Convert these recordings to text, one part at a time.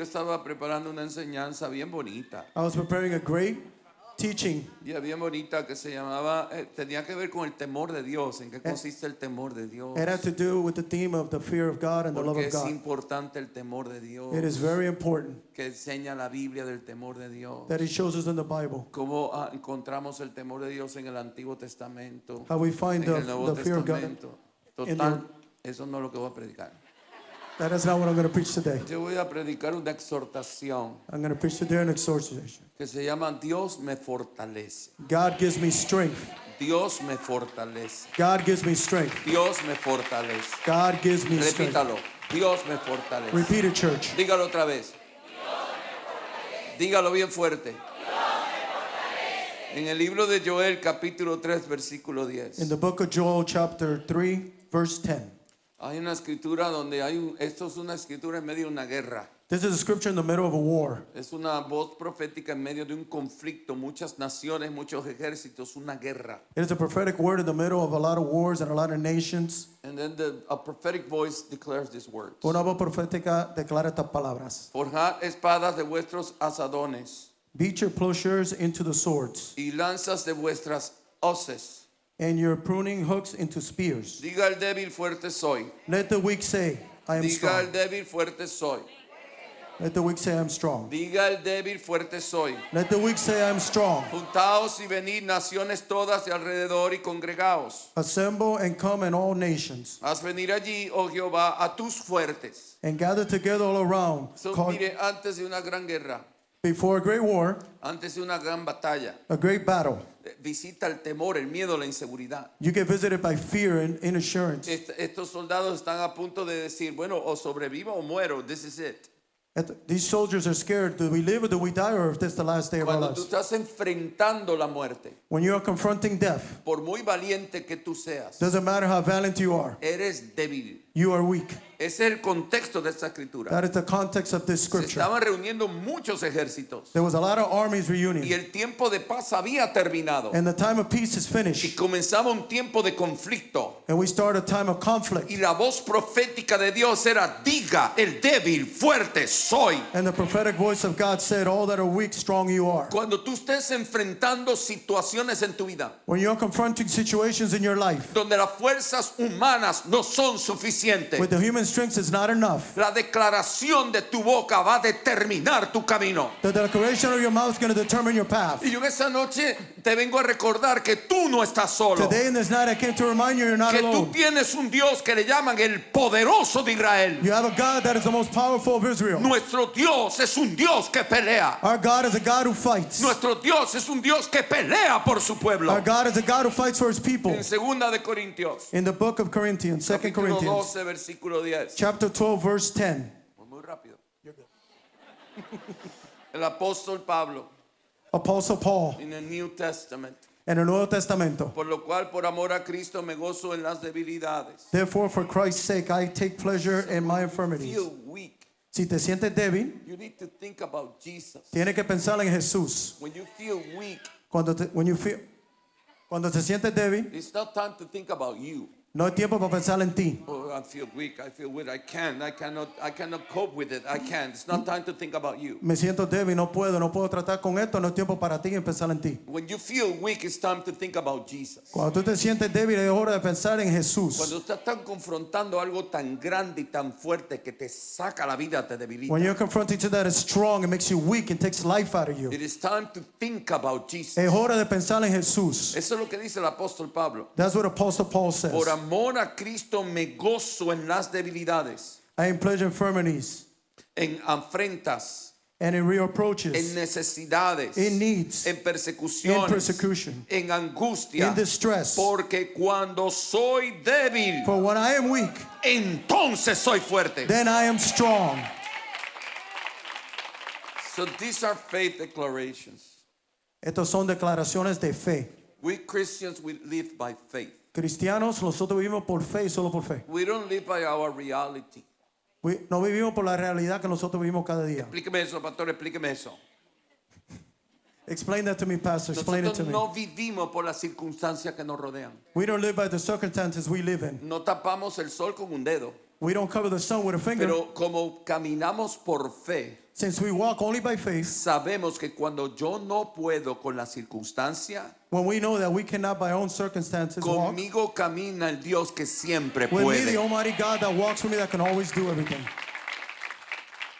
yo estaba preparando una enseñanza bien bonita. I was preparing a great teaching. Ya bien bonita que se llamaba, tenía que ver con el temor de Dios. ¿En qué consiste el temor de Dios? It had to do with the theme of the fear of God and the love Porque of es God. importante el temor de Dios. It is very important Que enseña la Biblia del temor de Dios. that He shows us in the Bible Cómo encontramos el temor de Dios en el Antiguo Testamento, how we find en el Nuevo the fear of God. Testamento. in Total, eso no es lo que voy a predicar. That is not what I'm going to preach today. Yo voy a predicar una exhortación I'm going to preach today an exhortation. que se llama Dios me fortalece. God gives me strength. Dios me fortalece. God gives me strength. Dios me fortalece. God gives me strength. Repítalo. Dios me fortalece. Repeat it, church. Dígalo otra vez. Dígalo bien fuerte. En el libro de Joel, capítulo 3, versículo 10. In the book of Joel, chapter 3, verse 10. Hay una escritura donde esto es una escritura en medio de una guerra. This is a scripture in the middle of a war. Es una voz profética en medio de un conflicto, muchas naciones, muchos ejércitos, una guerra. It is a prophetic word in the middle of a lot of wars and a lot of nations. And then a prophetic voice declares these words. Una voz profética declara estas palabras. Forjad espadas de vuestros asadones Beat your plowshares into the swords, y lanzas de vuestras hoces. and your pruning hooks into spears. Diga el débil, fuerte soy. Let the weak say, I am Diga el strong. débil, fuerte soy. Let the weak say, I am strong. Diga el débil, fuerte soy. Let the weak say, I am strong. Juntaos y venid naciones todas de alrededor y congregaos. Assemble and come in all nations, Haz venir allí, oh Jehová, a tus fuertes. and gather together all around. So, Call- mire, antes de una gran guerra, Before a great war, antes de una gran batalla, a great battle, visita el temor, el miedo, la inseguridad. you get visited by fear and inassurance. Estos soldados están a punto de decir, bueno, o sobrevivo o muero, this is it. These soldiers are scared. Do we live or do we die, or if this is the last day of our Cuando tú lives? estás enfrentando la muerte, When you are confronting death, por muy valiente que tú seas, doesn't matter how valiant you are, eres débil. you are weak. Ese es el contexto de esta escritura. That is the context of this Se scripture. estaban reuniendo muchos ejércitos There was a lot of armies y reuniting, el tiempo de paz había terminado and the time of peace is y finished, comenzaba un tiempo de conflicto. and we start a time of conflict. Y la voz profética de Dios era, diga el débil, fuerte soy. And the prophetic voice of God said, all that are weak, strong you are. Cuando tú estés enfrentando situaciones en tu vida When you're confronting situations in your life, donde las fuerzas humanas no son suficientes, with the human strength is not enough, la declaración de tu boca va a determinar tu camino. the declaration of your mouth is going to determine your path. Y yo esta noche te vengo a recordar que tú no estás solo, Today in this night, I came to remind you, you're not que tú alone. tienes un Dios que le llaman el poderoso de Israel. You have a God that is the most powerful of Israel. Nuestro Dios es un Dios que pelea. Our God is a God who fights. Nuestro Dios es un Dios que pelea por su pueblo. Our God is a God who fights for his people. En segunda de Corintios, In the book of Corinthians, 2 capítulo Corinthians, 12, versículo 10. chapter 12, verse 10. Muy rápido. El apóstol Pablo Apostle Paul en el New Testament. in the Nuevo Testamento. Por lo cual, por amor a Cristo, me gozo en las debilidades. Therefore, for Christ's sake, I take pleasure in my infirmities. Feel weak. Si te sientes débil, You need to think about Jesus. tienes que pensar en Jesús. When you feel weak, Cuando te sientes débil, it's not time to think about you. no hay tiempo para pensar en ti. Oh, I feel weak. I feel weak. I cannot cope with it. I can't. It's not time to think about you. Me siento débil, no puedo tratar con esto, no es tiempo para ti y pensar en ti. When you feel weak, it's time to think about Jesus. Cuando tú te sientes débil, es hora de pensar en Jesús. Cuando estás tan confrontando algo tan grande y tan fuerte que te saca la vida, te debilita. When you're confronting to that is strong, it makes you weak and takes life out of you. It is time to think about Jesus. Es hora de pensar en Jesús. Eso es lo que dice el apóstol Pablo. That's what Apostle Paul says. Por amor a Cristo me gozo en las debilidades, I am pleasure infirmities en afrentas, and in en reproaches, necesidades, in needs, en in persecuciones, persecution, en angustia, in distress. porque cuando soy débil, For when I am weak, entonces soy fuerte. then I am strong. So these are faith declarations. Estas son declaraciones de fe. We Christians, we live by faith. Cristianos, nosotros vivimos por fe y solo por fe. We don't live by our reality. No vivimos por la realidad que nosotros vivimos cada día. Explíqueme eso, pastor, explíqueme eso. Explain that to me, Pastor. Explain it to Nosotros me. no vivimos por las circunstancias que nos rodean. We don't live by the circumstances we live in. No tapamos el sol con un dedo. We don't cover the sun with a finger. Pero como caminamos por fe, Since we walk only by faith, sabemos que cuando yo no puedo con la circunstancia, when we know that we cannot by our own circumstances walk, conmigo camina el Dios que siempre with me, the puede. Almighty God that walks with me, that can always do everything.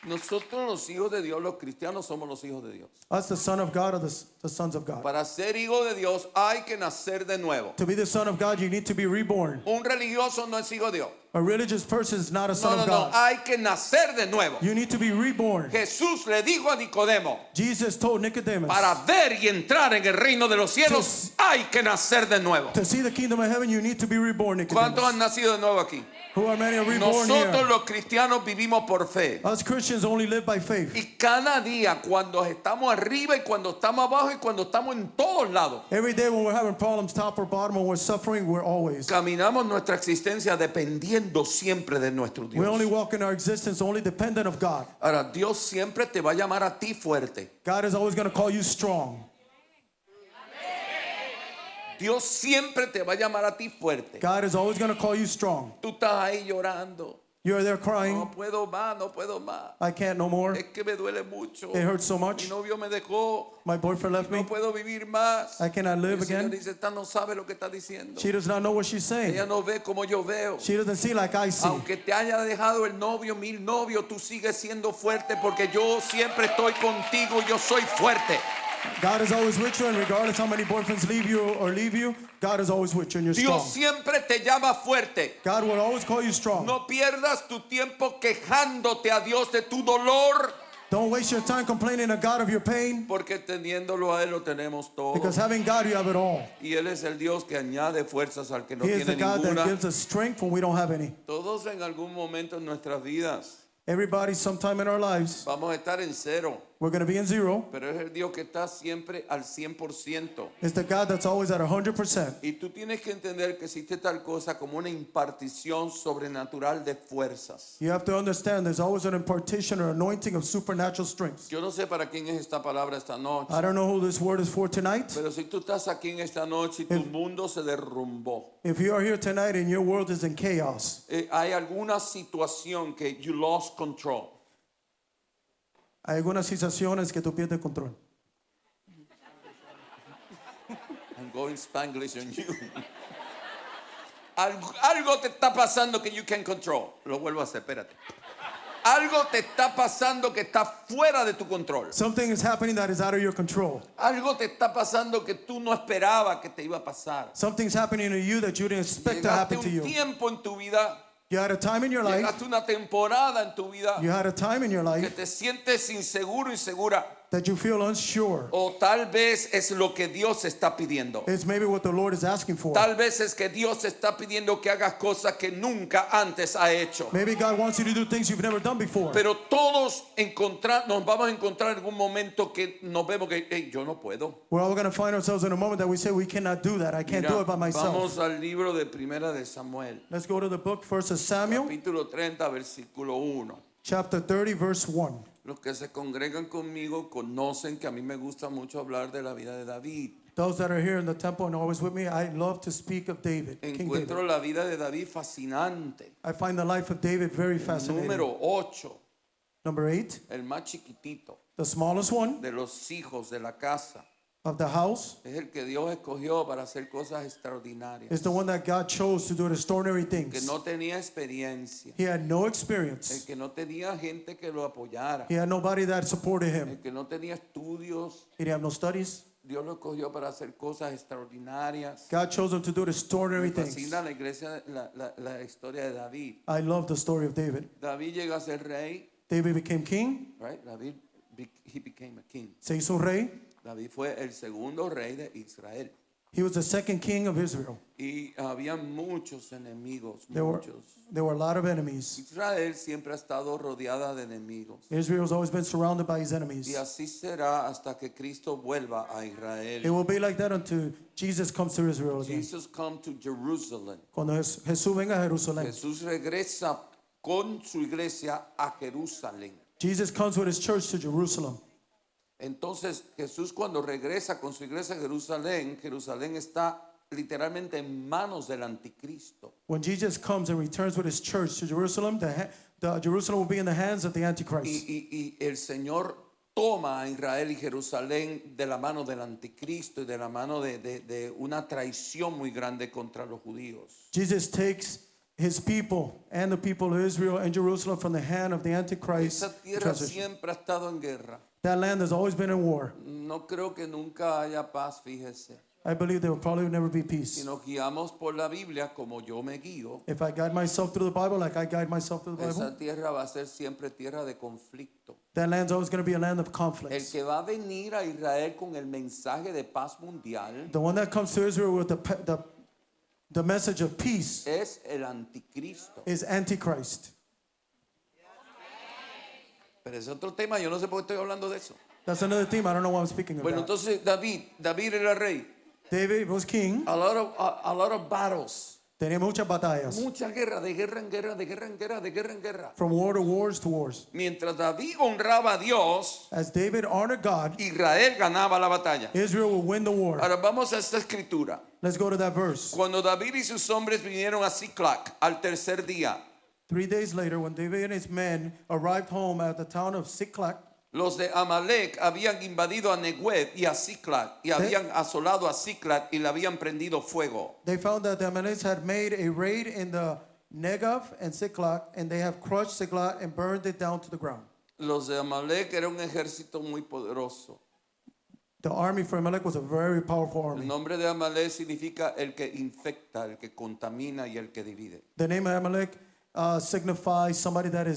Nosotros los hijos de Dios, los cristianos, somos los hijos de Dios. Us, the Son of God, or the sons of God. Para ser hijo de Dios hay que nacer de nuevo. To be the Son of God, you need to be reborn. Un religioso no es hijo de Dios. A religious person is not a No, son no, of no, God. hay que nacer de nuevo. You need to be reborn. Jesús le dijo a Nicodemo, Jesus told Nicodemus, para ver y entrar en el reino de los cielos hay que nacer de nuevo. to see the kingdom of heaven, you need to be reborn, ¿Cuántos han Nicodemus. nacido de nuevo aquí? Who are many are reborn Nosotros here? los cristianos vivimos por fe. Us Christians only live by faith. Y cada día cuando estamos arriba y cuando estamos abajo y cuando estamos en todos lados, Every day when we're having problems, top or bottom, when we're suffering, we're always. caminamos nuestra existencia dependiendo siempre de nuestro We only Dios. walk in our existence only dependent of God. Ahora, Dios siempre te va a llamar a ti fuerte. God is always going to call you strong. Dios siempre te va a llamar a ti fuerte. God is always going to call you strong. Tú estás ahí llorando. You're there crying, No puedo más, no puedo más. I can't no more. Es que me duele mucho. It hurts so Mi much. novio me dejó. My boyfriend left No me. puedo vivir más. I cannot Y el live Señor again. dice, esta no sabe lo que está diciendo. She does not know what she's saying. Ella no ve como yo veo. She doesn't see like I see. Aunque te haya dejado el novio, 1000 novios, tú sigues siendo fuerte porque yo siempre estoy contigo. Yo soy fuerte. God is always with you, and regardless how many boyfriends leave you or leave you, God is always with you, and you're strong. Dios siempre te llama fuerte. God will always call you strong. No pierdas tu tiempo quejándote a Dios de tu dolor, Don't waste your time complaining to God of your pain, porque teniéndolo a Él lo tenemos todo. because having God, you have it all. Y Él es el Dios que añade fuerzas al que no He is the tiene God that ninguna. gives us strength when we don't have any. Todos en algún momento en nuestras vidas Everybody, sometime in our lives, vamos a estar en cero, we're going to be in zero. pero es el Dios que está siempre al 100%. It's the God that's always at 100%. Y tú tienes que entender que existe tal cosa como una impartición sobrenatural de fuerzas. You have to understand there's always an impartation or anointing of supernatural strength. Yo no sé para quién es esta palabra esta noche, I don't know who this word is for tonight. pero si tú estás aquí en esta noche y tu mundo se derrumbó, If you are here tonight and your world is in chaos, hay alguna situación que you lost control. hay algunas situaciones que tú pierdes control. I'm going Spanglish on you. Algo te está pasando que you can't control. Lo vuelvo a hacer, espérate. Algo te está pasando que está fuera de tu control. Something is happening that is out of your control. Algo te está pasando que tú no esperabas que te iba a pasar. Something's happening to you that you didn't expect to Llegaste happen to un you. tiempo en tu vida, You had a time in your life, llegaste una temporada en tu vida you had a time in your que life te sientes inseguro, insegura. that you feel unsure. O tal vez es lo que Dios está pidiendo. It's maybe what the Lord is asking for. Tal vez es que Dios está pidiendo que hagas cosas que nunca antes ha hecho. Maybe God wants you to do things you've never done before. Pero todos nos vamos a encontrar en algún momento que nos vemos que "Hey, yo no puedo. We're all going to find ourselves in a moment that we say we cannot do that. I can't Mira, do it by myself. vamos al libro de Primera de Samuel, Let's go to the book, 1 Samuel, capítulo 30, versículo 1. chapter 30, verse 1. Los que se congregan conmigo conocen que a mí me gusta mucho hablar de la vida de David. Those that are here in the temple and always with me, I love to speak of David, King Encuentro David. la vida de David fascinante. I find the life of David very fascinating. Número 8, Number 8, el más chiquitito the smallest one de los hijos de la casa. of the house Es el que Dios escogió para hacer cosas extraordinarias. is the one that God chose to do extraordinary El que things. no tenía experiencia. He had no El experience. que no tenía gente que lo apoyara. He had nobody that supported him. El que no tenía estudios. He didn't have no studies. Dios lo escogió para hacer cosas extraordinarias. God chose him to do extraordinary Me things. fascina la iglesia, la historia de David. I love the story of David. David llega a ser rey, David became king. right? He became a king. Se hizo rey. David fue el segundo rey de Israel. He was the second king of Israel. Y había muchos enemigos, There were a lot of enemies. Israel siempre ha estado rodeada de enemigos. Israel has always been surrounded by his Y enemies. así será hasta que Cristo vuelva a It Israel. will be like that until Jesus comes to Israel again. Jesus come to Jerusalem. Cuando Jesús venga a Jerusalén. Jesús regresa con su iglesia a Jerusalén. Jesus comes with his church to Jerusalem. Entonces Jesús cuando regresa con su iglesia a Jerusalén, Jerusalén está literalmente en manos del anticristo. When Jesus comes and returns with his church to Jerusalem, the Jerusalem will be in the hands of the Antichrist. Y el Señor toma a Israel y Jerusalén de la mano del anticristo y de la mano de una traición muy grande contra los judíos. Jesus takes his people and the people of Israel and Jerusalem from the hand of the Antichrist. Esa tierra siempre ha estado en guerra. That land has always been in war. No creo que nunca haya paz, fíjese. I believe there will probably never be Si peace. nos guiamos por la Biblia como yo me guío, If I guide myself through the Bible like I guide myself through the Bible, esa tierra va a ser siempre tierra de conflicto. that land's always going to be a land of El conflicts. que va a venir a Israel con el mensaje de paz mundial The one that comes to Israel with the message of peace es el anticristo. is Antichrist. Pero es otro tema, yo no sé por qué estoy hablando de eso. That's another theme. I don't know why I'm speaking of Bueno, that. entonces David era rey. David was king. A lot of battles. Tenía muchas batallas. Mucha guerra, de guerra en guerra, de guerra en guerra, de guerra en guerra. From war to wars to wars. Mientras David honraba a Dios, As David honored God, Israel ganaba la batalla. Israel will win the war. Ahora vamos a esta escritura. Let's go to that verse. Cuando David y sus hombres vinieron a Siclac al tercer día, 3 days later, when David and his men arrived home at the town of Siklag, los de Amalek habían invadido a Negueb y a Siclac y habían asolado a Siclac y le habían prendido fuego. they found that the Ammonites had made a raid in the Negev and Siklag, and they have crushed Siklag and burned it down to the ground. Los de Amalek era un ejército muy poderoso. The army for Amalek was a very powerful El army. nombre de Amalek significa el que infecta, el que contamina y el que divide. The name of Amalek signifies somebody that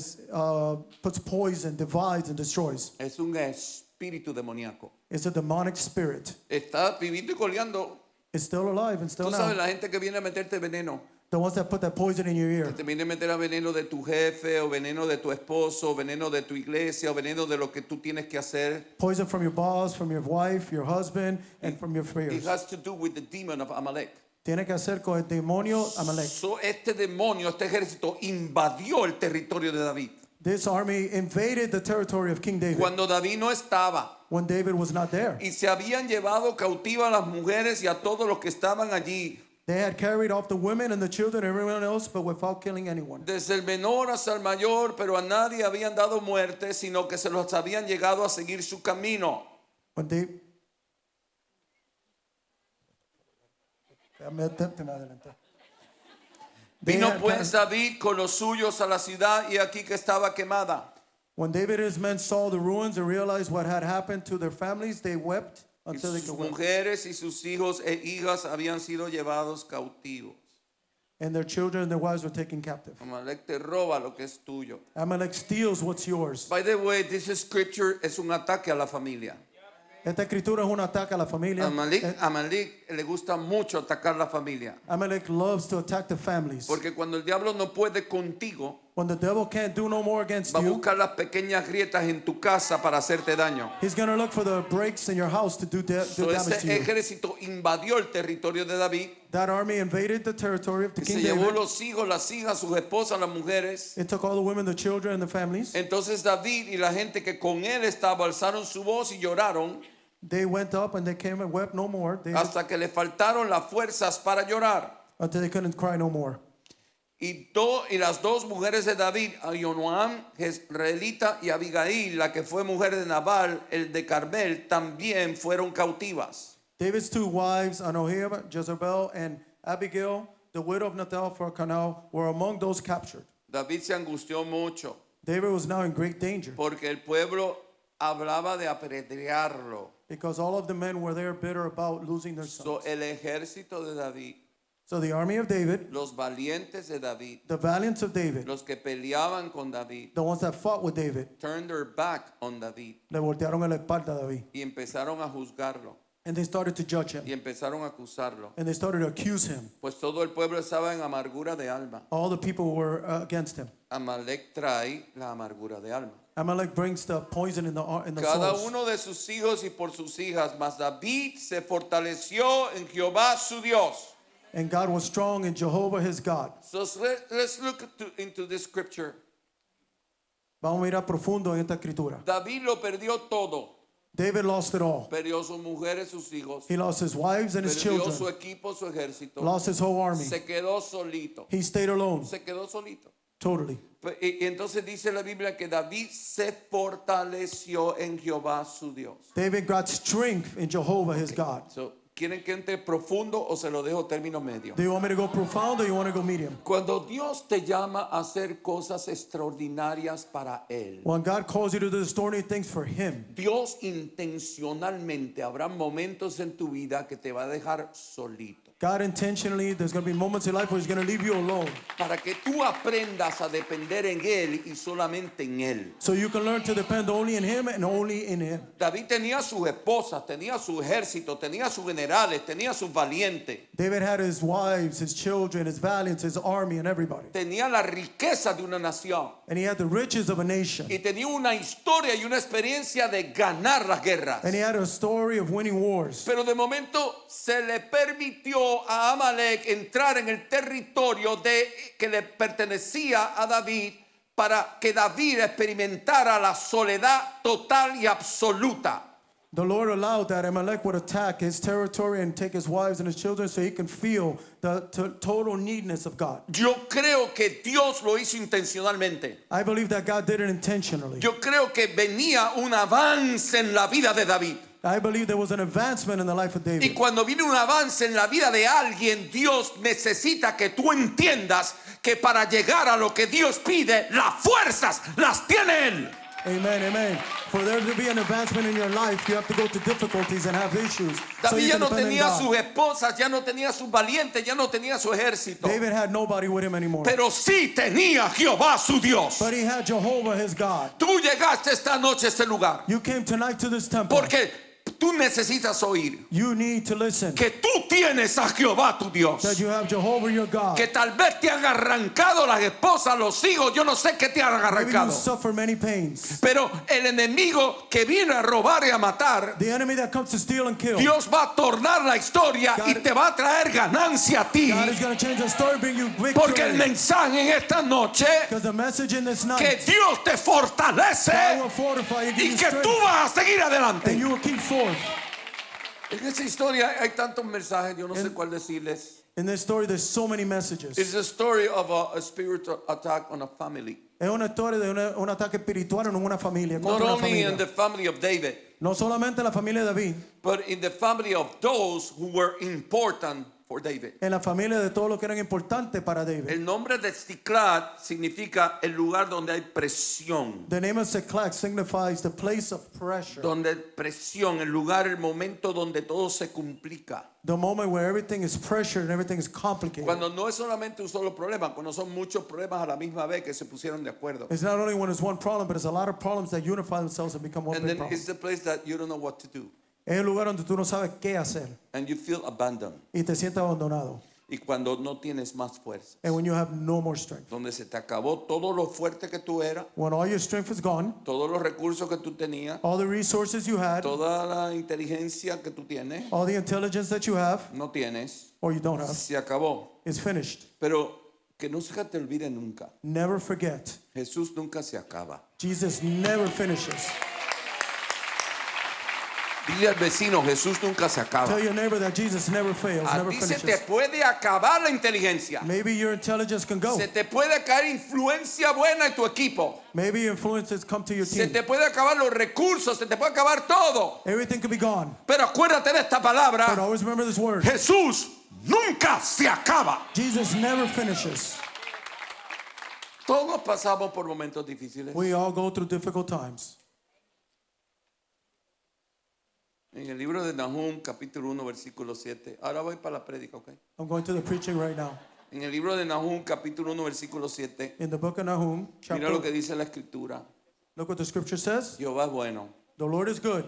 puts poison, divides, and destroys. Es un espíritu demoníaco. It's a demonic spirit. Está viviendo y coleando. It's still alive and still Tú sabes, now. la gente que viene a meterte veneno. The ones that put that poison in your Que ear. te viene a meter a veneno de tu jefe, o veneno de tu esposo, o veneno de tu iglesia, o veneno de lo que tú tienes que hacer. Poison from your boss, from your wife, your husband, and from your It fears. has to do with the demon of Amalek. Tiene que hacer con el demonio Amalek. So, este demonio, este ejército invadió el territorio de David. This army invaded the territory of King David Cuando David no estaba when David was not there. y se habían llevado cautiva a las mujeres y a todos los que estaban allí, They had carried off the women and the children and everyone else, but without killing anyone. desde el menor hasta el mayor, pero a nadie habían dado muerte, sino que se los habían llegado a seguir su camino. When they Vino had pues David con los suyos a la ciudad y aquí que estaba quemada. when David and his men saw the ruins and realized what had happened to their families, they wept Y until they sus could weep. mujeres y sus hijos e hijas habían sido llevados cautivos. And their children and their wives were taken captive. Amalek te roba lo que es tuyo. Amalek steals what's yours. By the way, this scripture es un ataque a la familia. Esta escritura es un ataque a la familia. Amalek le gusta mucho atacar la familia. Amalek loves to attack the families. Porque cuando el diablo no puede contigo, When the devil can't do no more against va a you, buscar las pequeñas grietas en tu casa para hacerte daño. he's going to look for the breaks in your house to do So damage ese to you. ejército invadió el territorio de David That army invaded the territory of the y se King llevó David. los hijos, las hijas, sus esposas, las mujeres. It took all the women, the children, and the families. Entonces David y la gente que con él estaba alzaron su voz y lloraron They went up and they came and wept no more hasta que le faltaron las fuerzas para llorar. until they couldn't cry no more. Y las dos mujeres de David, Ahinoam, Jezreelita, y Abigail, la que fue mujer de Nabal, el de Carmel, también fueron cautivas. David's two wives, Anohib, Jezebel, and Abigail, the widow of Nathal for Canal, were among those captured. David se angustió mucho David was now in great danger porque el pueblo hablaba de apedrearlo. because all of the men were there bitter about losing their So, sons. el ejército de David, So the army of David, los valientes de David, the valiants of David, los que peleaban con David, the ones that fought with David, turned their back on David le voltearon a la espalda a David. y empezaron a juzgarlo And they started to judge him. y empezaron a acusarlo. And they started to accuse him. Pues todo el pueblo estaba en amargura de alma. All the people were against him. Amalek trae la amargura de alma. Amalek brings the poison in the Cada souls. uno de sus hijos y por sus hijas, mas David se fortaleció en Jehová su Dios. And God was strong in Jehovah his God. So let's look into this scripture. Vamos a mirar profundo en esta escritura. David lo perdió todo. David lost it all. Perdió sus mujeres, sus hijos. He lost his wives and his Perdió su children. equipo, su ejército. Lost his whole army. Se quedó solito. He stayed alone, Se quedó solito. totally. Y entonces dice la Biblia que David se fortaleció en Jehová su Dios. David got strength in Jehovah, his God. So, ¿quieren que entre profundo o se lo dejo término medio? Do you want me to go profound or you want to go medium? Cuando Dios te llama a hacer cosas extraordinarias para Él, When God calls you to do extraordinary things for Him, Dios intencionalmente habrá momentos en tu vida que te va a dejar solito. God intentionally, there's going to be moments in life where He's going to leave you alone. Para que tú aprendas a depender en Él y solamente en Él. So you can learn to depend only in Him and only in Him. David tenía sus esposas, tenía su ejército, tenía sus generales, tenía sus valientes. David had his wives, his children, his valiants, his army, and everybody. Tenía la riqueza de una nación. And he had the riches of a nation. Y tenía una historia y una experiencia de ganar las guerras. And he had a story of winning wars. Pero de momento se le permitió a Amalek entrar en el territorio que le pertenecía a David para que David experimentara la soledad total y absoluta. The Lord allowed that Amalek would attack his territory and take his wives and his children so he can feel the total needness of God. Yo creo que Dios lo hizo intencionalmente. I believe that God did it intentionally. Yo creo que venía un avance en la vida de David. I believe there was an advancement in the life of Y David. cuando viene un avance en la vida de alguien, Dios necesita que tú entiendas que para llegar a lo que Dios pide, las fuerzas las tiene Él. Amen, amen. For there to be an advancement in your life, you have to go to difficulties and have issues. So David you ya can no depend on tenía God. sus esposas, ya no tenía sus valientes, ya no tenía su ejército. David had nobody with him anymore. Pero sí tenía Jehová su Dios. But he had Jehovah, his God. Tú llegaste esta noche a este lugar You came tonight to this temple. porque tú necesitas oír You need to listen. que tú tienes a Jehová tu Dios. That you have Jehovah, your God. Que tal vez te han arrancado las esposas, los hijos, yo no sé qué te han Maybe you arrancado. suffer many pains. Pero el enemigo que viene a robar y a matar, The enemy that comes to steal and kill. Dios va a tornar la historia y God- te va a traer ganancia a ti. God is going to change the story, bring you Porque el victory. mensaje en esta noche, Because the message in this que night, Dios te God fortalece will fortify you, give y you que tú strength, vas a seguir and adelante. you will keep forth. En esta historia hay tantos mensajes, yo no sé cuál decirles. In this story, there's so many messages. It's a story of a spiritual attack on a family. Es una historia de un ataque espiritual en una familia, Not contra una only in familia. the family of David, No solamente la familia de David, but in the family of those who were important for David. en la familia de todos los que eran importantes para David. El nombre de Ziklag significa el lugar donde hay presión. The name of Ziklag signifies the place of pressure. Donde hay presión, el lugar, el momento donde todo se complica. The moment where everything is pressured and everything is complicated. Cuando no es solamente un solo problema, cuando son muchos problemas a la misma vez que se pusieron de acuerdo. It's not only when it's one problem, but it's a lot of problems that unify themselves and become one And big then problem. it's the place that you don't know what to do. Es el lugar donde tú no sabes qué hacer And you feel abandoned. y te sientes abandonado. Y cuando no tienes más fuerza. And when you have no more strength. Donde se te acabó todo lo fuerte que tú eras, When all your strength is gone, todos los recursos que tú tenías, all the resources you had, toda la inteligencia que tú tienes, all the intelligence that you have, no tienes, or you don't have, se acabó. is finished. Pero que no se te olvide nunca. Never forget. Jesús nunca se acaba. Jesus never finishes. Dile al vecino, Jesús nunca se acaba. Tell your neighbor that Jesus never fails, A never ti se te finishes. puede acabar la inteligencia. Maybe your intelligence can go. Se te puede caer influencia buena en tu equipo. Maybe influences come to your Se team. te puede acabar los recursos, se te puede acabar todo. Everything could be gone. Pero acuérdate de esta But palabra, always remember this word. Jesús nunca se acaba. Jesus never finishes. Todos pasamos por momentos difíciles. We all go through difficult times. En el libro de Nahum, capítulo 1, versículo 7. Ahora voy para la prédica, ¿ok? I'm going to the preaching right now. En el libro de Nahum, capítulo 1, versículo 7. In the book of Nahum, Mira lo que chapter, dice la escritura. look what the scripture says. Jehová es bueno. The Lord is good,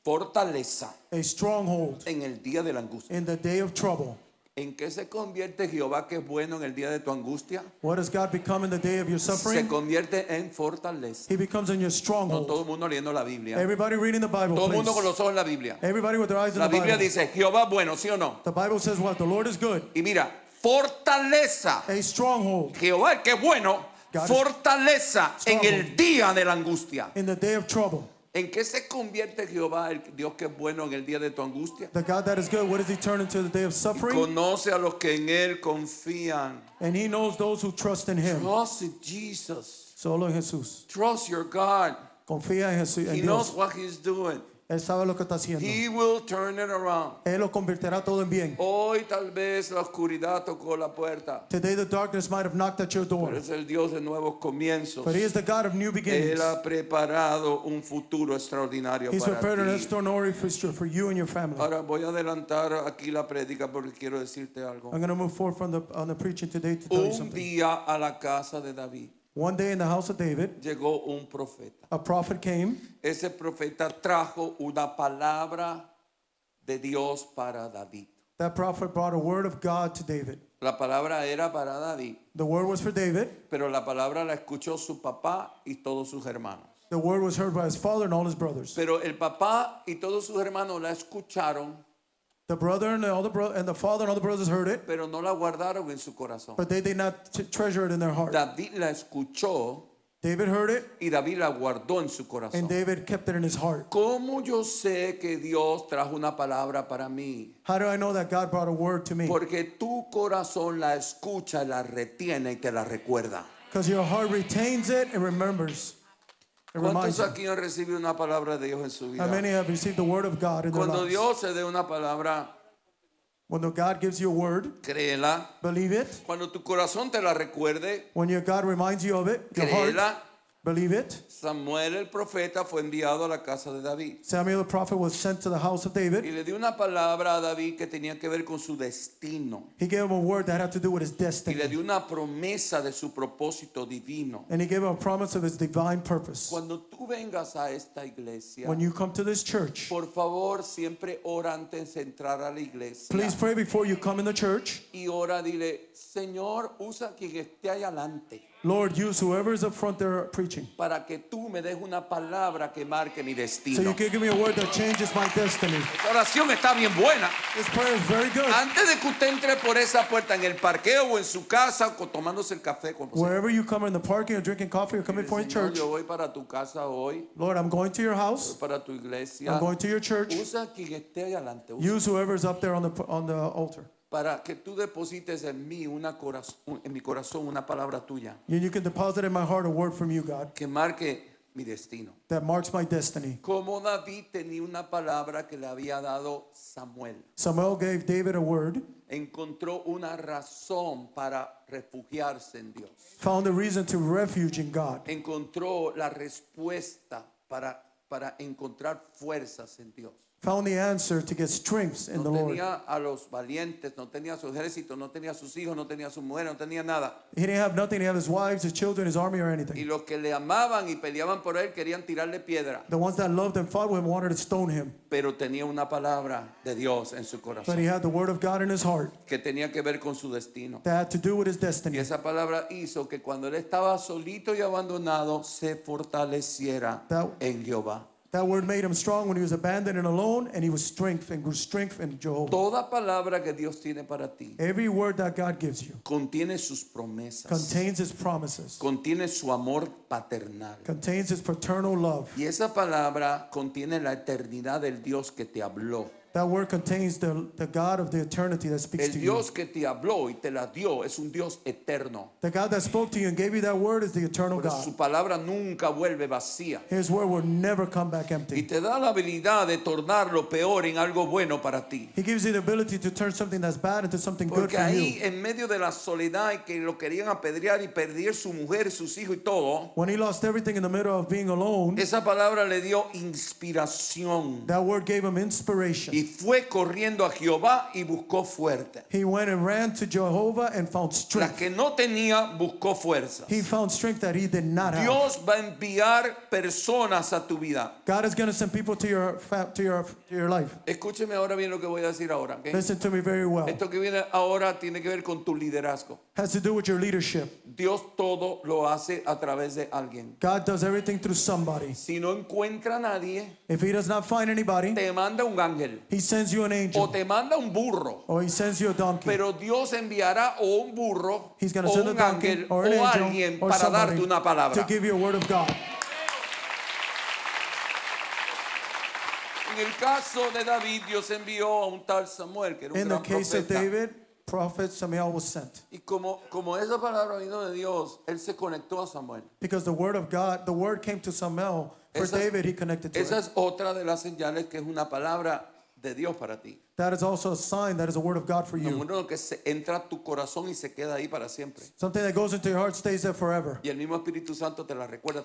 Fortaleza a stronghold en el día de la angustia. in the day of trouble. ¿En qué se convierte Jehová que es bueno en el día de tu angustia? What does God become in the day of your Se suffering? convierte en fortaleza. He becomes in your No stronghold. todo el mundo leyendo la Biblia. Everybody reading the Bible, Todo el mundo con please. los ojos en la Biblia. Everybody with their eyes in La the Biblia Bible. dice, Jehová es bueno, ¿sí o no? The Bible says what? The Lord is good, Y mira, fortaleza. a stronghold Jehová el que es bueno, God is fortaleza en stronghold. el día de la angustia. in the day of trouble. ¿En qué se convierte Jehová, el Dios que es bueno, en el día de tu angustia? The God that is good, what does he turn into the day of suffering? Conoce a los que en él confían. And he knows those who trust in him. Trust in Jesus. Solo en Jesús. Trust your God. Confía en Jesús, He en knows Dios. what he's doing. Él sabe lo que está haciendo. He will turn it around. Él lo convertirá todo en bien. Hoy tal vez la oscuridad tocó la puerta, Today the darkness might have knocked at your door, pero es el Dios de nuevos comienzos. but he is the God of new beginnings. Él ha preparado un futuro extraordinario He's para prepared an ti. extraordinary future for you and your family. Ahora voy a adelantar aquí la prédica porque quiero decirte algo. I'm going to move forward on the preaching today to tell you Un something. día a la casa de David One day in the house of David, llegó un profeta. a prophet came. Ese profeta trajo una palabra de Dios para David. That prophet brought a word of God to David. La palabra era para David, The word was for David. pero la palabra la escuchó su papá y todos sus hermanos. The word was heard by his father and all his brothers. Pero el papá y todos sus hermanos la escucharon, The brother and the father and all the brothers heard it, pero no la guardaron en su corazón. but they did not treasure it in their heart. David la escuchó David heard it, y David la guardó en su and corazón. David kept it in his heart. ¿Cómo yo sé que Dios trajo una palabra para mí? How do I know that God brought a word to me? Porque tu corazón la escucha, la retiene y te la recuerda. Because your heart retains it and remembers. It reminds ¿Cuántos you. aquí han recibido una palabra de Dios en su How many vida? have received the word of God in their Cuando lives? Dios se dé una palabra, When the God gives you a word, créela. believe it. Cuando tu corazón te la recuerde, When your God reminds you of it, your heart, créela. believe it. Samuel el profeta fue enviado a la casa de David Samuel the prophet was sent to the house of y David. le dio una palabra a David que tenía que ver con su destino He gave him a word that had to do with his y le destiny. dio una promesa de su propósito divino. And he gave him a promise of his divine purpose. Cuando tú vengas a esta iglesia, When you come to this church, por favor, siempre ora antes de entrar a la iglesia. please pray before you come in the church. Y ora, dile, Señor, usa quien esté ahí adelante Lord, use whoever is up front there preaching. para que tú me des una palabra que marque mi So destino. you can give me a word that changes my destiny. Esta oración está bien buena. This prayer is very good. Antes de que usted entre por esa puerta en el parqueo o en su casa o tomándose el café, cuando sea. Wherever you come in the parking or drinking coffee or coming for your Señor, church, yo voy para tu casa hoy, Lord, I'm going to your house. para tu iglesia. I'm going to your church. Usa quien esté ahí adelante. Usa Use whoever is up there on the altar. para que tú deposites en mí en mi corazón una palabra tuya You can deposit in my heart a word from you, God, que marque mi destino. that marks my destiny. Como David tenía una palabra que le había dado Samuel, Samuel gave David a word, encontró una razón para refugiarse en Dios. found a reason to refuge in God, Encontró la respuesta para encontrar fuerzas en Dios. found the answer to get strength in the No Lord. tenía a los valientes, no tenía su ejército, no tenía sus hijos, no tenía su mujer, no tenía nada. He didn't have nothing. He had his wives, his children, his army, or Y anything. los que le amaban y peleaban por él querían tirarle piedra. The ones that loved and fought with him wanted to stone him. Pero tenía una palabra de Dios en su But he corazón had the word of God in his heart que tenía que ver con su destino. that had to do with his Y destiny. esa palabra hizo que cuando él estaba solito y abandonado se fortaleciera en Jehová. That word made him strong when he was abandoned and alone, and he was strength and grew strength in Jehovah. Toda palabra que Dios tiene para ti Every word that God gives you contiene sus promesas, contains his promises, contiene su amor paternal. contains his paternal love. Y esa palabra contiene la eternidad del Dios que te habló. That word contains the God of the eternity that speaks El to Dios you. que te habló y te la dio es un Dios eterno. The God that spoke to you and gave you that word is the eternal Por eso God. su palabra nunca vuelve vacía. His word will never come back Y empty. te da la habilidad de tornar lo peor en algo bueno para ti. He gives you the ability to turn something that's bad into something good Porque for ahí you. en medio de la soledad y que lo querían apedrear y perder su mujer, sus hijos y todo, When he lost everything in the middle of being alone, esa palabra le dio inspiración. that word gave him inspiration. Y fue corriendo a Jehová y buscó fuerte. He went and ran to Jehovah and found La strength. que no tenía, buscó fuerzas. He found strength that he did not have. Dios va a enviar personas a tu vida. God is going to send people to your life. Escúcheme ahora bien lo que voy a decir ahora. ¿Ok? Listen to me very well. Esto que viene ahora tiene que ver con tu liderazgo. Has to do with your leadership. Dios todo lo hace a través de alguien. God does everything through somebody. Si no encuentra a nadie, If he does not find anybody, te manda un ángel he sends you an o angel te manda un burro. or he sends you a donkey. Pero Dios enviará o un burro He's going to o send a un donkey ángel or o an angel alguien or para somebody darte una to palabra. give you a word of God. En el caso de David, Dios envió a un tal Samuel, que era un In the gran case of profeta. David, prophet Samuel was sent. Y como esa palabra vino de Dios, él se conectó a Samuel. Because the word of God, the word came to Samuel. For Esa es- David, he connected to Esa it. es otra de las señales que es una palabra de Dios para ti. That is also a sign that is a word of God for you. Uno que se entra a tu corazón y se queda ahí para siempre. Something that goes into your heart stays there forever. Y el mismo Espíritu Santo te recuerda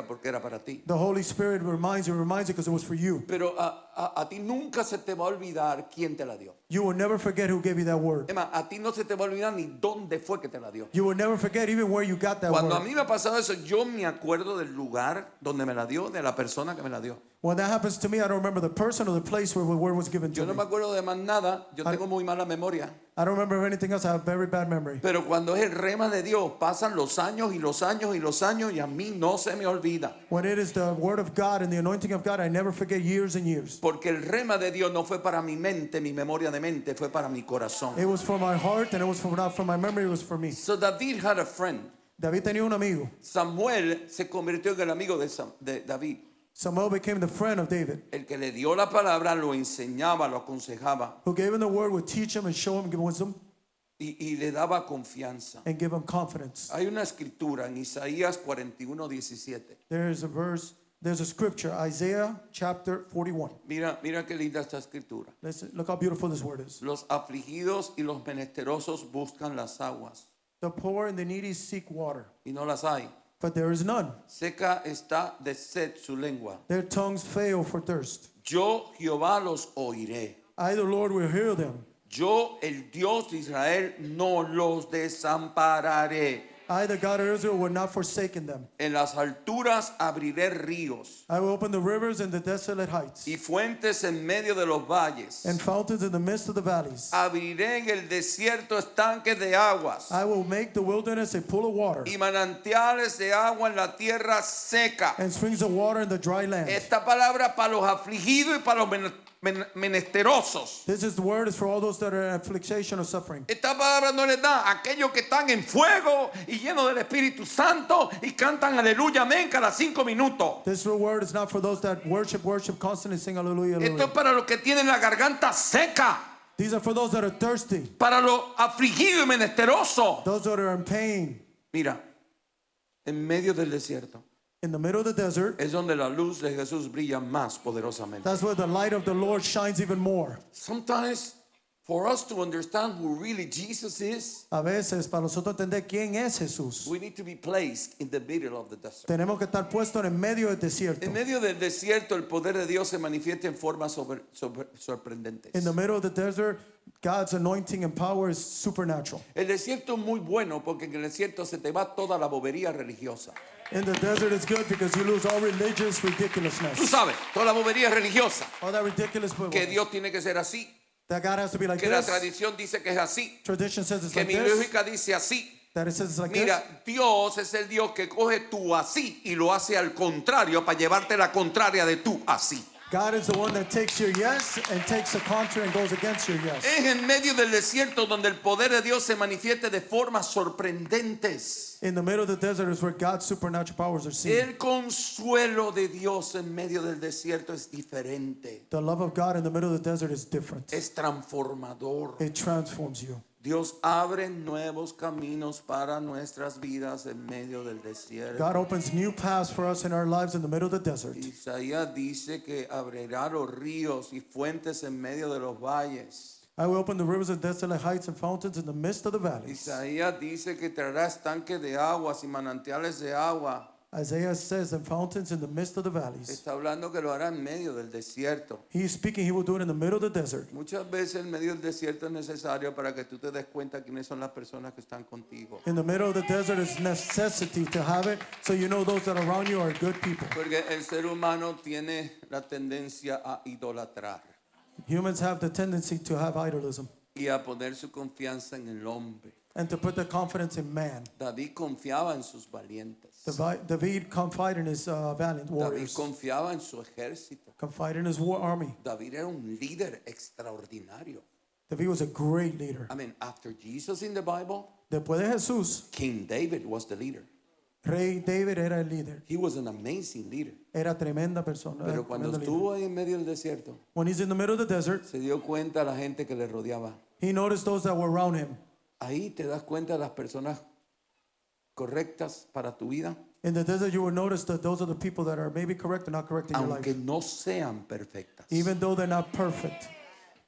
porque era para ti. The Holy Spirit reminds you because it was for you. Pero a ti nunca se te va a olvidar quién te la dio. You will never forget who gave you that word. Es más, a ti no se te va a olvidar ni dónde fue que te la dio. You will never forget even where you got that Cuando a word. mí me ha pasado eso, yo me acuerdo del lugar donde me la dio, de la persona que me la dio. When that happens to me, I don't remember the person or the place where the word was given Yo to no me. me acuerdo de más nada, yo tengo muy mala memoria. I don't remember anything else. I have very bad memory. Pero cuando es el rema de Dios, pasan los años y los años y los años y a mí no se me olvida. When it is the word of God and the anointing of God, I never forget years and years. Porque el rema de Dios no fue para mi mente, mi memoria de mente, fue para mi corazón. It was for my heart and it was not for my memory, it was for me. So David had a friend. David tenía un amigo. Samuel se convirtió en el amigo de David. Samuel became the friend of David, El que le dio la palabra, lo enseñaba, lo aconsejaba who gave him the word, would teach him and show him, give him wisdom, y le daba confianza. and give him confidence. Hay una escritura en Isaías 41:17. There's a scripture, Isaiah chapter 41. Mira qué linda esta escritura. Listen, look how beautiful this word is. Los afligidos y los menesterosos buscan las aguas The poor and the needy seek water, y no las hay. but there is none. Seca está de sed su lengua. Their tongues fail for thirst. Yo, Jehová, los oiré. I, the Lord, will hear them. Yo, el Dios de Israel, no los desampararé. I, the God of Israel, will not forsaken them. En las alturas abriré ríos I will open the rivers in the desolate heights, y fuentes en medio de los valles. and fountains in the midst of the valleys. Abriré en el desierto estanques de aguas I will make the wilderness a pool of water, y manantiales de agua en la tierra seca. and springs of water in the dry land. Esta palabra para los afligidos y para los menesterosos. This is the word is for all those that are in affliction or suffering. Esta palabra no les da a aquellos que están en fuego y llenos del Espíritu Santo y cantan aleluya, amén cada 5 minutos. This word is not for those that worship constantly, sing hallelujah, Esto es hallelujah. para los que tienen la garganta seca, These are for those that are thirsty, para los afligidos y menesterosos. those that are in pain. Mira, en medio del desierto In the middle of the desert, es donde la luz de Jesús brilla más poderosamente. that's where the light of the Lord shines even more. Sometimes, for us to understand who really Jesus is, A veces, para nosotros entender quién es Jesús, we need to be placed in the middle of the desert. tenemos que estar puestos en medio del desierto. En medio del desierto, el poder de Dios se manifiesta en formas sorprendentes. In the middle of the desert, God's anointing and power is supernatural. El desierto es muy bueno porque en el desierto se te va toda la bobería religiosa. In the desert, it's good because you lose all religious Tú ridiculousness. sabes, toda la bobería religiosa. All that ridiculous, Que Dios tiene que ser así. that God has to be like Que la this. tradición dice que es así. Tradition says it's Que like mi this. lógica dice así. That it says it's like this. Mira, Dios es el Dios que coge tu así y lo hace al contrario para llevarte la contraria de tu así. God is the one that takes your yes and takes the contrary and goes against your yes. Es en medio del desierto donde el poder de Dios se manifiesta de formas sorprendentes. In the middle of the desert is where God's supernatural powers are seen. El consuelo de Dios en medio del desierto es diferente. The love of God in the middle of the desert is different. Es transformador. It transforms you. Dios abre nuevos caminos para nuestras vidas en medio del desierto. God opens new paths for us in our lives in the middle of the desert. Isaías dice que abrirá los ríos y fuentes en medio de los valles. I will open the rivers of desolate heights and fountains in the midst of the valleys. Isaías dice que traerá estanques de aguas y manantiales de agua. Isaiah says, and fountains in the midst of the valleys. Está hablando que lo hará en medio del desierto. He's speaking, he will do it in the middle of the desert. Muchas veces en medio del desierto es necesario para que tú te des cuenta quiénes son las personas que están contigo. In the middle of the desert is necessity to have it, so you know those that are around you are good people. Porque el ser humano tiene la tendencia a idolatrar Humans have the tendency to have idolism y a poner su confianza en el hombre. and to put their confidence in man. David confiaba en sus valientes. David confided in his valiant David warriors, confiaba en su ejército. confided in his war army. David era un líder extraordinario. David was a great leader. I mean, after Jesus in the Bible, Después de Jesús, King David was the leader. Rey David era el líder. He was an amazing leader. Era tremenda persona. Pero cuando tremendo líder. estuvo ahí en medio del desierto, When he's in the middle of the desert, se dio cuenta la gente que le rodeaba. he noticed those that were around him. Ahí te das cuenta de las personas correctas para tu vida, In the desert, you will notice that those are the people that are maybe correct or not correct in your aunque life. no sean perfectas. Even though they're not perfect.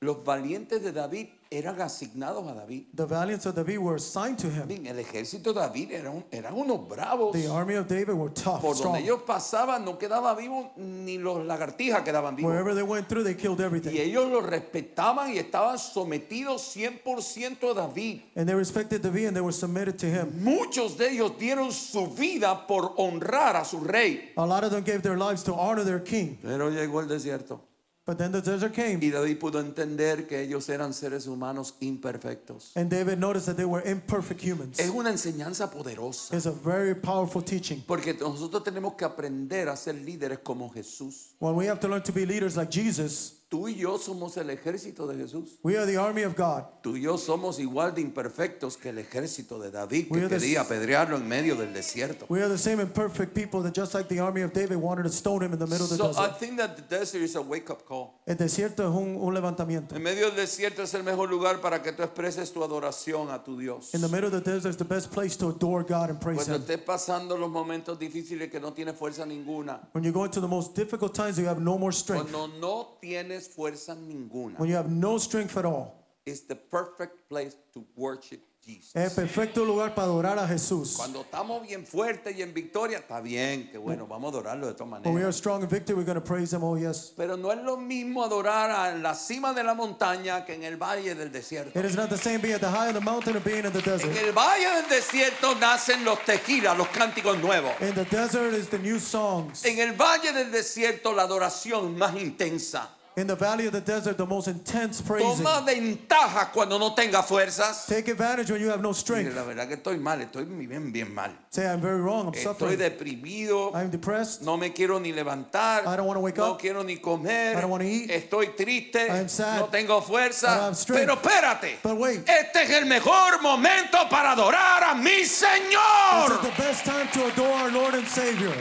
Los valientes de David eran asignados a David. The valiants of David were assigned to him. El ejército de David eran unos bravos. The army of David were tough, Por donde strong. ellos pasaban no quedaba vivo, ni los lagartijas quedaban vivos. Wherever they went through, they killed Y everything. ellos lo respetaban y estaban sometidos 100% a David. And they respected David and they were submitted to him. Muchos de ellos dieron su vida por honrar a su rey. A lot of them gave their lives to honor their king. Pero llegó el desierto But then the desert came. y David pudo entender que ellos eran seres humanos imperfectos. And David noticed that they were imperfect humans. Es una enseñanza poderosa. It's a very powerful teaching. Porque nosotros tenemos que aprender a ser líderes como Jesús. When we have to learn to be leaders like Jesus, Tú y yo somos el ejército de Jesús. we are the army of God. Tú y yo somos igual de imperfectos que el ejército de David, We que are the- quería apedrearlo en medio del desierto. We are the same imperfect people that just like the army of David wanted to stone him in the middle of the So I desert. think that the desert is a wake-up call. El desierto es un levantamiento. En medio del desierto es el mejor lugar para que tú expreses tu adoración a tu Dios. In the middle of the desert is the best place to adore God and praise Cuando Him. estés pasando los momentos difíciles que no tienes fuerza ninguna. When you go into the most difficult times, you have no more strength. Cuando no tienes fuerza ninguna. When you have no strength at all. It's the perfect place to worship Jesus. Es el perfecto lugar para adorar a Jesús. Cuando estamos bien fuertes y en victoria, está bien, que bueno, vamos a adorarlo de todas When we are maneras. strong in victory, we're going to praise Him. Oh, yes. Pero no es lo mismo adorar en la cima de la montaña que en el valle del desierto. It is not the same being at the high of the mountain or being in the En desert. el valle del desierto nacen los tequilas, los cánticos nuevos. In the desert is the new songs. En el valle del desierto la adoración más intensa. In the valley of the desert, the most intense praising. Toma ventaja cuando no tenga fuerzas. Take advantage when you have no Mire, strength. la verdad que estoy mal, estoy bien mal. Say, I'm very wrong. I'm Estoy suffering. deprimido. I'm depressed. No me quiero ni levantar. I don't wanna wake no up. quiero ni comer. I don't wanna eat. Estoy triste. I am sad. No tengo I fuerza. don't have strength. Pero espérate. But wait. Este es el mejor momento para adorar a mi This Señor. is the best time to adore our Lord and Savior.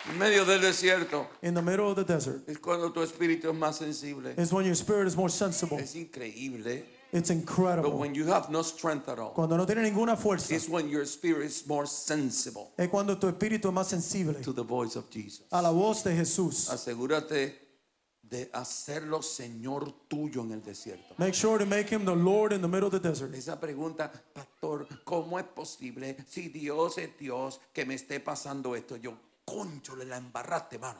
En medio del desierto In the middle of the desert es cuando tu espíritu es más sensible. is when your spirit is more sensible. Es increíble. It's But incredible. when you have no strength at all, Cuando no tiene ninguna fuerza, it's when your spirit is more sensible es cuando tu espíritu es más sensible to the voice of Jesus. a la voz de Jesús. Asegúrate de hacerlo Señor tuyo en el desierto. Make sure to make Him the Lord in the middle of the desert. Esa pregunta, pastor, ¿cómo es posible si Dios es Dios que me esté pasando esto? Yo, concho, le la embarraste, mano.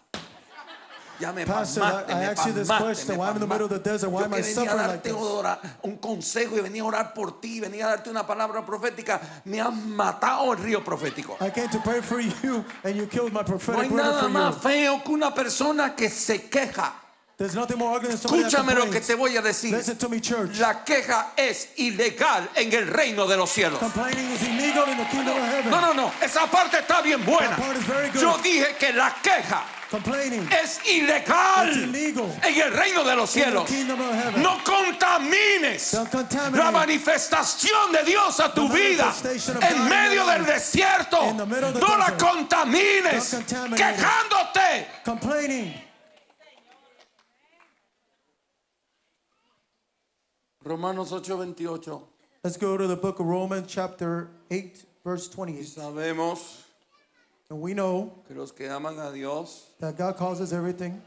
Ya me Pastor, pasmaste, I me asked you this pasmaste, question. me Why I'm in the middle of the pasmaste. desert? Why Yo am I que venía a suffering like darte this? un consejo y venía a orar por ti, venía a darte una palabra profética. Me has matado el río profético. I came to pray for you, and you killed my No prophetic hay word nada for más you. feo que una persona que se queja. There's nothing more ugly than somebody that Escúchame lo que te complains. voy a decir. Listen to me, church. La queja es ilegal en el reino de los cielos. Complaining is illegal in the kingdom of heaven. No, esa parte está bien buena. That part is very good. Yo dije que la queja Complaining es ilegal It's illegal en el reino de los in the cielos. kingdom of heaven. No contamines Don't contaminate la manifestación de Dios a tu the vida manifestation of en God in medio your del life. desierto. In the middle of the No la desert. contamines Don't contaminate it. quejándote. Complaining. Romanos 8:28. Let's go to the book of Romans, chapter 8, verse Y 28. sabemos And we know que los que aman a Dios, that God causes everything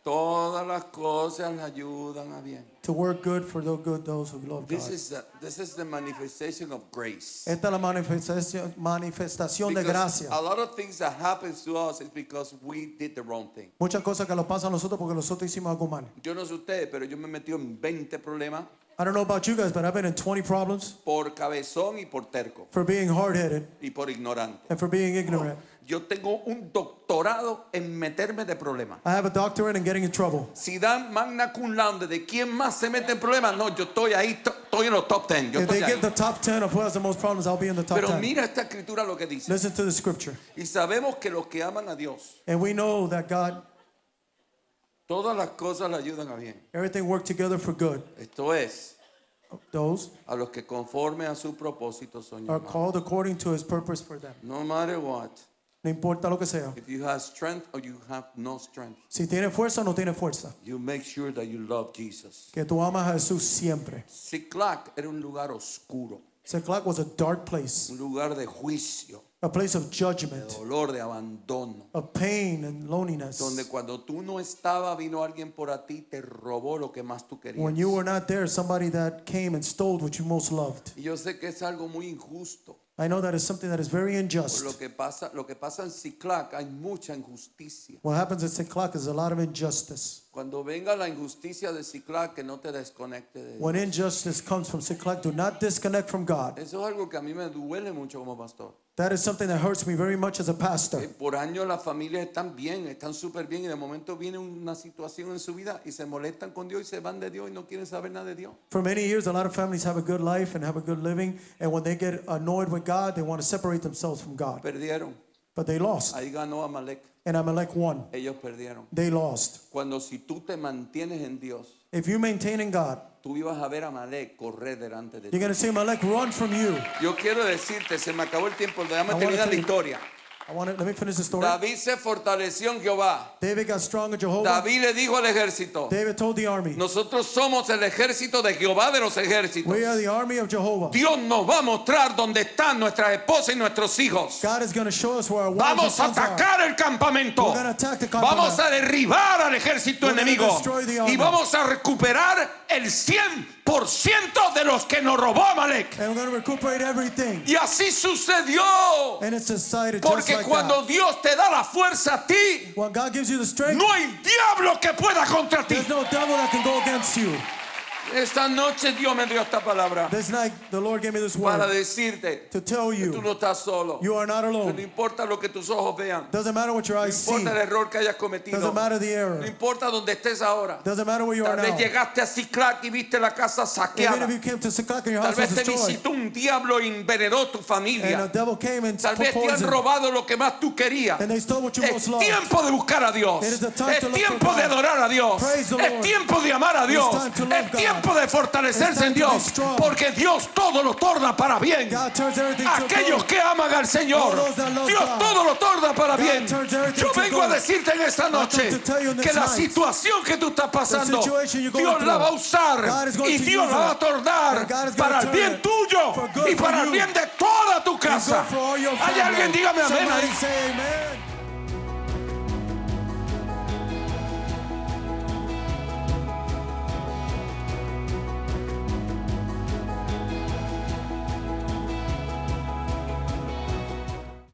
todas las cosas le ayudan a bien. to work good for those who love This God. is the manifestation of grace. Esta es la manifestación de Because gracia. a lot of things that happens to us is because we did the wrong thing. Muchas cosas que nos pasan a nosotros porque nosotros hicimos algo mal. Yo no sé ustedes, pero yo me he metido en 20 problemas I don't know about you guys, but I've been in 20 problems por cabezón y por terco for being hard-headed y por ignorante. and for being ignorant. Yo tengo un doctorado en meterme de problemas. I have a doctorate in getting in trouble. Si dan magna cum laude de quién más se mete en problemas, no, yo estoy ahí, estoy en los top 10. Yo If they estoy give the ahí. top 10 of who has the most problems, I'll be in the top Pero 10. mira esta escritura lo que dice. Listen to the scripture. Y sabemos que los que aman a Dios, And we know that God, todas las cosas le ayudan a bien. everything worked together for good. Esto es, those a los que conforme a su propósito son are llamados. called according to his purpose for them. No matter what, No importa lo que sea. if you have strength or you have no strength, Si tiene fuerza o no tiene fuerza. you make sure that you love Jesus. Que tú amas a Jesús siempre. Ziklag era un lugar oscuro, Ziklag was a dark place. un lugar de juicio, A place of de judgment. dolor, de abandono. Of pain and loneliness. Donde cuando tú no estabas, vino alguien por a ti, te robó lo que más tú querías. When you were not there, somebody that came and stole what you most loved. Y yo sé que es algo muy injusto. I know that is something that is very Por unjust. lo que pasa en Ziklag, hay mucha injusticia. What happens at Ziklag is a lot of injustice. Cuando venga la injusticia de Ziklag, que no te desconecte de When Dios. injustice comes from Ziklag, do not disconnect from God. Eso es algo que a mí me duele mucho como pastor. That is something that hurts me very much as a pastor. Por años las familias están bien, están súper bien, y de momento viene una situación en su vida y se molestan con Dios y se van de Dios y no quieren saber nada de Dios. For many years, a lot of families have a good life and have a good living, and when they get annoyed with God, they want to separate themselves from God. Perdieron. But they lost, Ahí ganó Amalek. and Amalek won. Ellos perdieron. They lost. Cuando si tú te mantienes en Dios, If you maintain in God, tú ibas a ver a Amalek correr delante de you're ti. going to see Amalek run from you. Yo quiero decirte, se me acabó el tiempo, déjame I wanna terminar la tell you- historia. Let me finish the story. David se fortaleció en Jehová. David got strong in Jehovah. David le dijo al ejército, David told the army, nosotros somos el ejército de Jehová de los ejércitos. we are the army of Jehovah. Dios nos va a mostrar dónde están nuestras esposas y nuestros hijos. God is going to show us where our wives and Vamos a sons are. atacar el campamento. We're gonna attack the campament. Vamos a derribar al ejército We're gonna enemigo. destroy the army. Y vamos a recuperar el 100% de los que nos robó Amalek. And we're going to recuperate everything. Y así sucedió. And it's decided just Porque like cuando that. Dios te da la fuerza a ti, When God gives you the strength, no hay diablo que pueda contra ti. there's no devil that can go against you. Esta noche Dios me dio esta palabra This night, the Lord gave me this para word decirte to tell que tú you, no estás solo. you are not Que no alone. importa lo que tus ojos vean. Doesn't matter what your No eyes see. importa el error que hayas cometido. Doesn't matter the No error. importa donde estés ahora. Doesn't matter where you are Tal vez now. llegaste a Ziklag y viste la casa Even saqueada. if you came to Ziklag and your Tal house was vez te destroyed, visitó un diablo y envenenó tu and a familia. devil came and Tal put vez te han poison, robado lo que más tú querías. and they stole what you Es most loved. tiempo de buscar a Dios. It is the time Es to look tiempo for de God. adorar a Dios. Praise the Es Lord. tiempo de amar a Dios. time to love Es God. tiempo de fortalecerse It's time en to be Dios. strong. Porque Dios todo lo torna para bien. God turns everything to Aquellos good. que aman al Señor, All those that love Dios God. todo lo torna para God bien. turns everything Yo to vengo a good. decirte en esta noche to tell you in this que la night, situación que tú estás pasando, situation you're going Dios la through, va a usar God is going y to Dios use la va a it. tornar And God is going para to el turn bien it tuyo for good y for para el you. bien de toda tu casa. good for all your Hay family. alguien, dígame amén Somebody ahí. say amen.